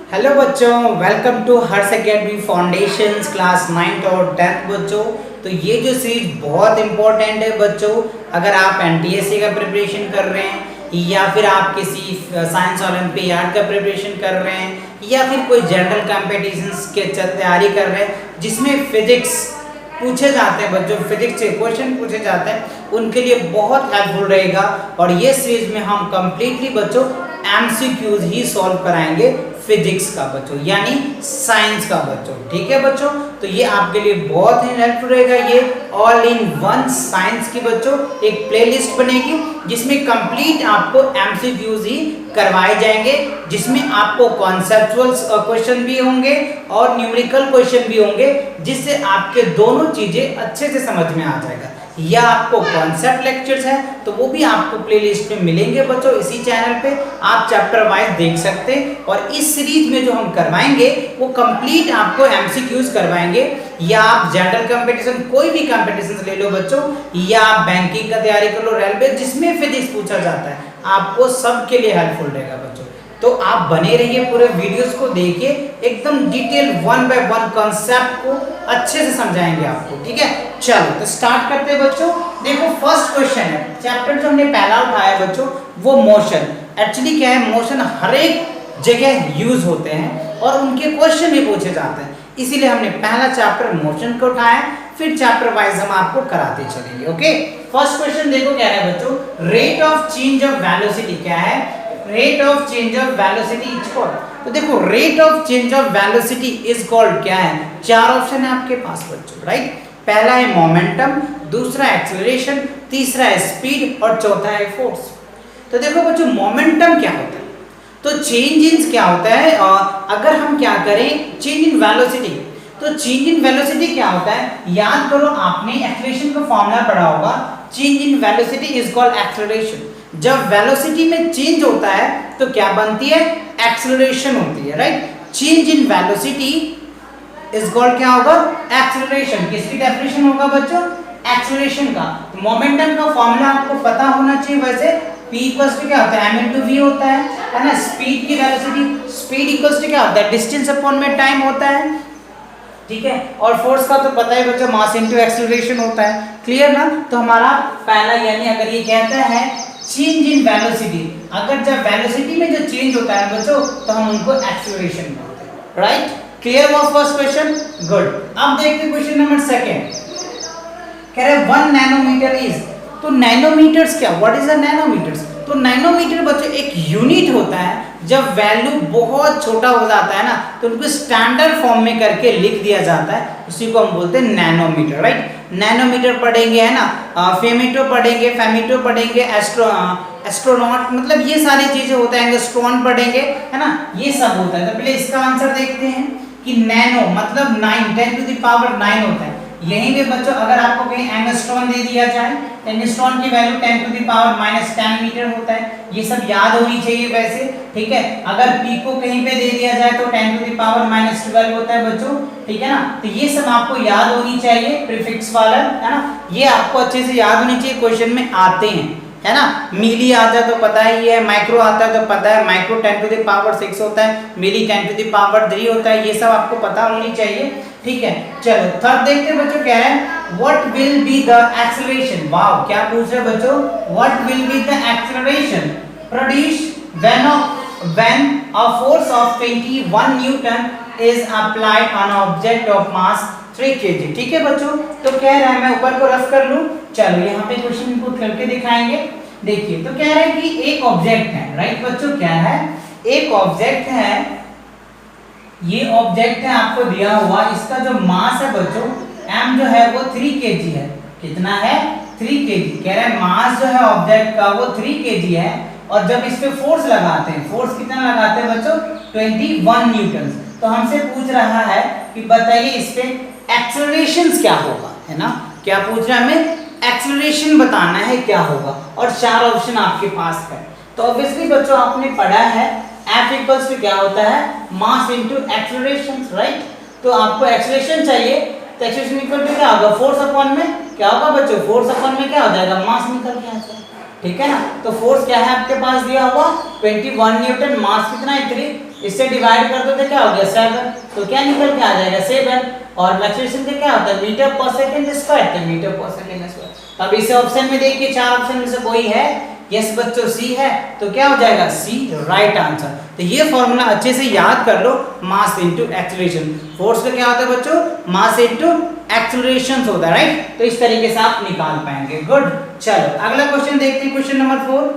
Hello बच्चों, welcome to Harsh academy foundations class 9th और 10th बच्चों। तो ये जो सीरीज बहुत इंपॉर्टेंट है बच्चों। अगर आप एनटीएससी का प्रिपरेशन कर रहे हैं या फिर आप किसी साइंस ओलंपियाड का प्रिपरेशन कर रहे हैं या फिर कोई जनरल कॉम्पिटिशन्स के तैयारी कर रहे हैं जिसमें फिजिक्स पूछे जाते हैं बच्चों, फिजिक्स से क्वेश्चन पूछे जाते हैं, उनके लिए बहुत हेल्पफुल रहेगा। और ये सीरीज में हम कंप्लीटली बच्चों एमसीक्यूज ही सॉल्व कराएंगे फिजिक्स का बच्चों, यानी साइंस का बच्चों। ठीक है बच्चों, तो ये आपके लिए बहुत ही हेल्पफुल रहेगा। ये ऑल इन वन साइंस की बच्चों एक प्लेलिस्ट बनेगी जिसमें कंप्लीट आपको एमसीक्यूज ही करवाए जाएंगे, जिसमें आपको कॉन्सेप्चुअल क्वेश्चन भी होंगे और न्यूमेरिकल क्वेश्चन भी होंगे, जिससे आपके दोनों चीजें अच्छे से समझ में आ जाएगा। या आपको कॉन्सेप्ट लेक्चर्स है तो वो भी आपको प्लेलिस्ट में मिलेंगे बच्चों, इसी चैनल पे आप चैप्टर वाइज देख सकते हैं। और इस सीरीज में जो हम करवाएंगे वो कंप्लीट आपको एमसीक्यूज करवाएंगे। या आप जनरल कंपटीशन कोई भी कंपटीशन ले लो बच्चों, या आप बैंकिंग का तैयारी कर लो, रेलवे, जिसमें फिजिक्स पूछा जाता है, आपको सबके लिए हेल्पफुल रहेगा बच्चों। तो आप बने रहिए, पूरे वीडियोस को देखिए, एकदम detail one by one concept को अच्छे से समझाएंगे आपको। ठीक है, चलो तो स्टार्ट करते हैं बच्चों। देखो फर्स्ट क्वेश्चन है, चैप्टर जो हमने पहला उठाया बच्चों वो मोशन। एक्चुअली क्या है, मोशन हर एक जगह यूज होते हैं और उनके क्वेश्चन भी पूछे जाते हैं, इसीलिए हमने पहला चैप्टर मोशन को उठाया, फिर चैप्टर वाइज हम आपको कराते चलेंगे। ओके, फर्स्ट क्वेश्चन देखो क्या है बच्चों, rate of change of velocity क्या है, rate of change of velocity is called. तो देखो rate of change of velocity is called क्या है, चार ऑप्शन है आपके पास बच्चों, राइट। पहला है मोमेंटम, दूसरा एक्सेलरेशन, तीसरा है स्पीड और चौथा है फोर्स। तो देखो बच्चों मोमेंटम क्या होता है, तो चेंज इन क्या होता है, अगर हम क्या करें चेंज इन वेलोसिटी, तो चेंज इन वेलोसिटी क्या होता है, याद करो आपने एक्सेलरेशन का फॉर्मूला पढ़ा होगा, change in velocity is called acceleration. जब वेलोसिटी में चेंज होता है तो क्या बनती है, एक्सेलरेशन होती है, right. Change in velocity is called क्या होगा, एक्सेलरेशन। किसकी डेफिनेशन होगा बच्चों, एक्सेलरेशन का। तो मोमेंटम का फॉर्मूला आपको पता होना चाहिए वैसे, p इक्वल्स टू क्या होता है, m into v होता है ना। स्पीड की वेलोसिटी, स्पीड इक्वल्स टू क्या होता है, डिस्टेंस अपॉन में टाइम होता है, ठीक है। और फोर्स का तो पता है बच्चों, मास इनटू एक्सेलरेशन होता है, क्लियर ना। तो हमारा पहला, यानी अगर ये कहता है चेंज इन वेलोसिटी, अगर जब वेलोसिटी में जो चेंज होता है बच्चों तो हम उनको एक्सेलरेशन बोलते हैं, राइट। क्लियर हुआ फर्स्ट क्वेश्चन, गुड। अब देखते हैं क्वेश्चन नंबर सेकंड, कह रहे 1 नैनोमीटर इज, तो नैनोमीटर्स क्या, व्हाट इज अ नैनोमीटर्स। तो नैनोमीटर बच्चों एक यूनिट होता है, जब वैल्यू बहुत छोटा हो जाता है ना तो उनको स्टैंडर्ड फॉर्म में करके लिख दिया जाता है, उसी को हम बोलते हैं नैनोमीटर, राइट। नैनोमीटर पढ़ेंगे है ना, फेमीटो पढ़ेंगे, फेमीटो पढ़ेंगे, एस्ट्रोनॉट, मतलब ये सारी चीजें होता है, एंगस्ट्रॉन पढ़ेंगे है ना, ये सब होता है। तो पहले इसका आंसर देखते हैं कि नैनो मतलब 9, 10 टू द पावर 9 होता है। यहीं पे बच्चों अगर आपको कहीं एंगस्ट्रॉन दे दिया जाए, एंगस्ट्रॉन की value 10 to the power -10 metre होता है, ये सब याद होनी चाहिए वैसे, ठीक है। अगर पी को कहीं पे दे दिया जाए तो 10 टू द पावर -12 होता है बच्चों, ठीक है ना। तो ये सब आपको याद होनी चाहिए, प्रीफिक्स वाला है ना, ये आपको अच्छे से याद होनी चाहिए, क्वेश्चन में आते हैं, है ना। मिली आता है तो पता ही है, माइक्रो आता है तो पता है, माइक्रो 10 टू द पावर 6 होता है, मिली 10 टू द पावर 3 होता है, ये सब आपको पता होनी चाहिए, ठीक है। चलो थर्ड देखते हैं बच्चों क्या है, what will be the acceleration. Wow, क्या पूछ रहे बच्चों, what will be the acceleration produce when a force of 21 Newton is applied on object of mass 3 kg। ठीक है बच्चों, तो कह रहा है, मैं ऊपर को रफ कर लूं, चलो यहाँ पे क्वेश्चन को करके दिखाएंगे। देखिए तो कह रहा है कि एक ऑब्जेक्ट है, राइट बच्चों, क्या है, एक ऑब्जेक्ट है, ये ऑब्जेक्ट है आपको दिया हुआ, इसका जो मास है बच्चों m जो है वो 3 kg है। कितना है, 3 kg। कह रहा है मास जो है ऑब्जेक्ट का वो 3 kg है, और जब इस पे फोर्स लगाते हैं, फोर्स कितना लगाते हैं बच्चों, 21 न्यूटन। तो हमसे पूछ रहा है कि बताइए इस पे एक्सेलरेशन क्या होगा, है ना। क्या पूछ रहा है, हमें एक्सेलरेशन बताना है क्या होगा, और चार ऑप्शन आपके पास है। तो ऑब्वियसली बच्चों आपने पढ़ा है F इक्वल्स टू क्या होता है, मास इनटू एक्सेलरेशन, राइट। तो आपको एक्सेलरेशन चाहिए, तो एक्सेलरेशन इक्वल टू क्या होगा, फोर्स अपॉन में क्या होगा बच्चों, फोर्स अपॉन में क्या हो जाएगा, मास निकल के आ जाएगा, ठीक है ना। तो फोर्स क्या है आपके पास दिया हुआ 21 न्यूटन, मास कितना है 3, इससे डिवाइड कर दो तो क्या हो गया 7, तो क्या निकल के आ जाएगा 7। और एक्सेलरेशन का क्या होता है मीटर पर सेकंड स्क्वायर, तो मीटर पर सेकंड स्क्वायर। अब इसे ऑप्शन में देखिए 4 ऑप्शन में से कोई है? यस बच्चों सी है, तो क्या हो जाएगा सी राइट आंसर। तो ये फॉर्मूला अच्छे से याद कर लो, मास इनटू एक्सेलरेशन। फोर्स का क्या होता है बच्चों? मास इनटू एक्सेलरेशन होता है, राइट। तो इस तरीके से आप निकाल पाएंगे। गुड। चलो अगला क्वेश्चन देखते हैं, क्वेश्चन नंबर 4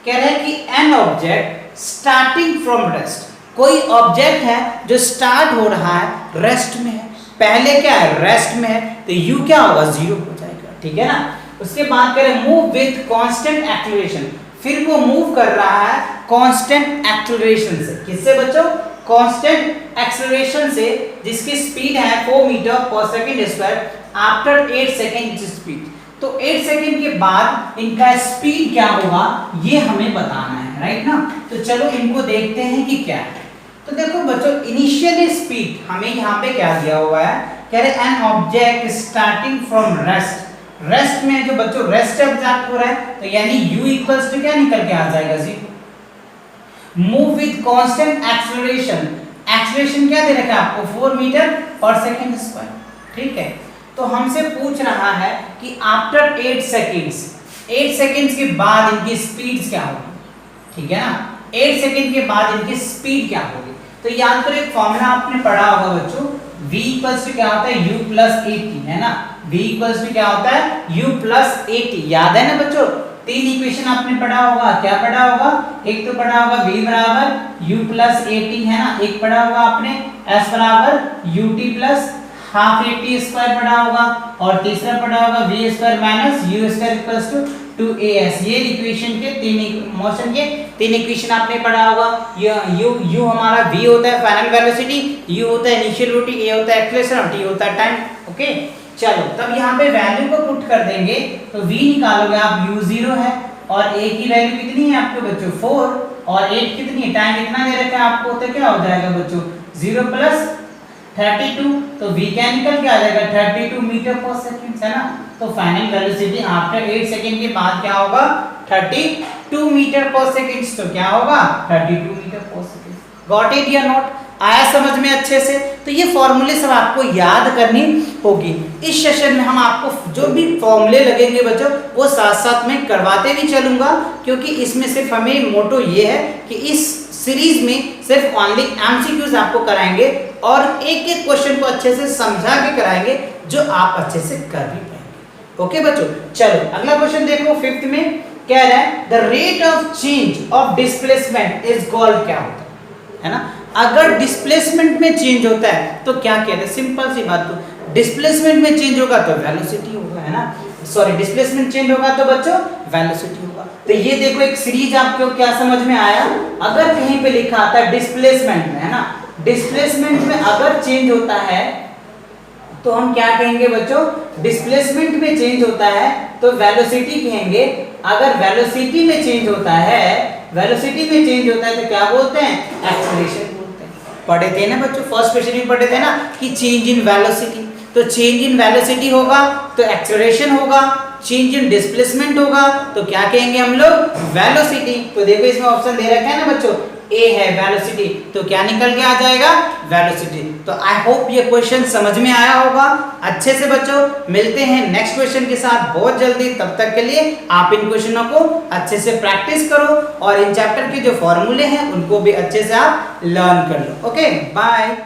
कह रहा है कि an object starting from rest, कोई ऑब्जेक्ट है जो स्टार्ट हो रहा है रेस्ट में है, पहले क्या है रेस्ट में है, तो u क्या होगा 0 हो जाएगा, ठीक है ना। उसके बाद कह रहे मूव विथ कांस्टेंट एक्सेलरेशन, फिर वो मूव कर रहा है कांस्टेंट एक्सेलरेशन से। किससे बच्चों? कांस्टेंट एक्सेलरेशन से, जिसकी स्पीड है 4 मीटर पर second square after 8 second speed. तो 8 सेकंड के बाद इनका स्पीड क्या होगा ये हमें बताना है, राइट ना। तो चलो इनको देखते हैं कि क्या है। तो देखो बच्चों इनिशियल स्पीड हमें यहाँ पे क्या दिया हुआ है, कह रहे an object starting from rest, rest में जो बच्चों रेस्ट ऑब्जेक्ट हो रहा है, तो यानी u इक्वल्स टू क्या निकल के आ जाएगा 0। Move with constant acceleration, acceleration क्या दे रखा है आपको 4 मीटर पर सेकंड स्क्वायर, ठीक है। तो हमसे पूछ रहा है कि आफ्टर 8 सेकंड्स, 8 सेकंड्स के बाद इनकी स्पीड क्या होगी, ठीक है ना। 8 सेकंड के बाद इनकी स्पीड क्या होगी, तो याद करो एक फॉर्मूला आपने पढ़ा होगा बच्चों, v इक्वल्स टू क्या होता है u प्लस 80, है ना। v इक्वल्स टू क्या होता है u प्लस 80, याद है ना बच्चों। 3 इक्वेशन आपने पढ़ा होगा, क्या पढ़ा होगा? एक तो पढ़ा होगा v बराबर u प्लस 80, है ना। एक पढ़ा होगा आपने s बराबर ut प्लस हाफ 80 स्क्वायर पढ़ा होगा, और तीसरा पढ़ा होगा v square minus u square equals to 2as। ये इक्वेशन के 3 मोशन के 3 इक्वेशन आपने पढ़ा होगा। u हमारा v होता है फाइनल वेलोसिटी, u होता है इनिशियल वेलोसिटी, a होता है एक्सेलरेशन और t होता है टाइम, ओके। चलो तब यहाँ पे वैल्यू को पुट कर देंगे, तो v निकालोगे आप u 0 है, और a की वैल्यू कितनी है आपके बच्चों 4, और 8 कितनी, टाइम इतना दे रखा है आपको, तो क्या हो जाएगा बच्चों 0 प्लस 32, तो v क्या निकल के आ जाएगा 32 मीटर पर सेकंड, है ना। तो फाइनल वेलोसिटी आफ्टर 8 सेकंड के बाद क्या होगा 32 मीटर पर सेकंड, तो क्या होगा 32 मीटर पर सेकंड। गॉट इट या नॉट? आया समझ में अच्छे से? तो ये फॉर्मूले सब आपको याद करनी होगी। इस सेशन में हम आपको जो भी फॉर्मूले लगेंगे बच्चों वो साथ साथ में करवाते भी चलूंगा, क्योंकि इसमें सिर्फ हमें मोटो ये है कि इस सीरीज में सिर्फ ओनली एमसीक्यूज आपको कराएंगे और एक एक क्वेश्चन को अच्छे से समझा के कराएंगे जो आप अच्छे से कर भी पाएंगे। ओके बच्चों, चलो अगला क्वेश्चन देखो। 5th में कह रहा है the rate of change of displacement is called, क्या होता है ना। अगर डिस्प्लेसमेंट में चेंज होता है तो क्या कहते हैं, सिंपल सी बात, तो डिस्प्लेसमेंट में चेंज होगा तो वेलोसिटी होगा, है ना। सॉरी डिस्प्लेसमेंट चेंज होगा तो बच्चों वेलोसिटी होगा। तो ये देखो एक सीरीज आपको क्या समझ में आया, अगर कहीं पे लिखा आता है डिस्प्लेसमेंट में, है ना, डिस्प्लेसमेंट में अगर चेंज होता है तो हम क्या कहेंगे बच्चों, डिस्प्लेसमेंट में चेंज होता है तो वेलोसिटी कहेंगे। अगर वेलोसिटी में चेंज होता है, वेलोसिटी में चेंज होता है तो क्या बोलते हैं, एक्सेलरेशन बोलते हैं। पढ़े थे ना बच्चों, फर्स्ट क्वेश्चन में पढ़े थे ना कि चेंज इन वेलोसिटी, तो चेंज इन वेलोसिटी होगा तो एक्सेलरेशन होगा, चेंज इन डिस्प्लेसमेंट होगा तो क्या कहेंगे हम लोग, वेलोसिटी। तो देखो इसमें ऑप्शन दे रखा है ना बच्चों, ए है वेलोसिटी, तो क्या निकल के आ जाएगा वेलोसिटी। तो आई होप ये क्वेश्चन समझ में आया होगा अच्छे से बच्चों। मिलते हैं नेक्स्ट क्वेश्चन के साथ बहुत जल्दी, तब तक के लिए आप इन क्वेश्चनों को अच्छे से प्रैक्टिस करो और इन चैप्टर के जो फॉर्मूले हैं उनको भी अच्छे से आप लर्न कर लो। Okay bye.